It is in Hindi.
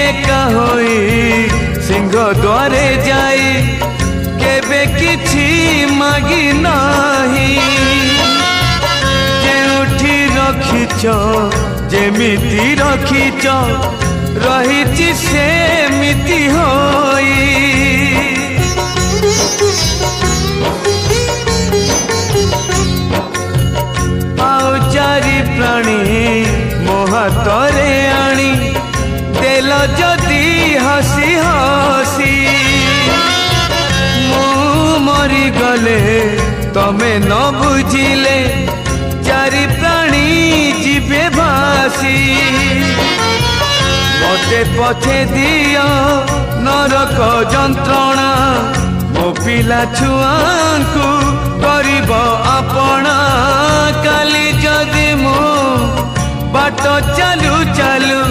एका होई सिंह द्वारे जाई केबे किछि मागी नाही जेउठी रखिच जेमिति रखिच रहिछि सेमिति होई आओ चारि प्राणी मो हातरे आनी देल जदि हसी हसी मु मरी गले तमे न बुझिले चारि प्राणी जीवे भासी मते पछे दियो नरक जंत्रणा मो पिला छुआंकु करिब आपणा काली जदि मो बाट चालू चालू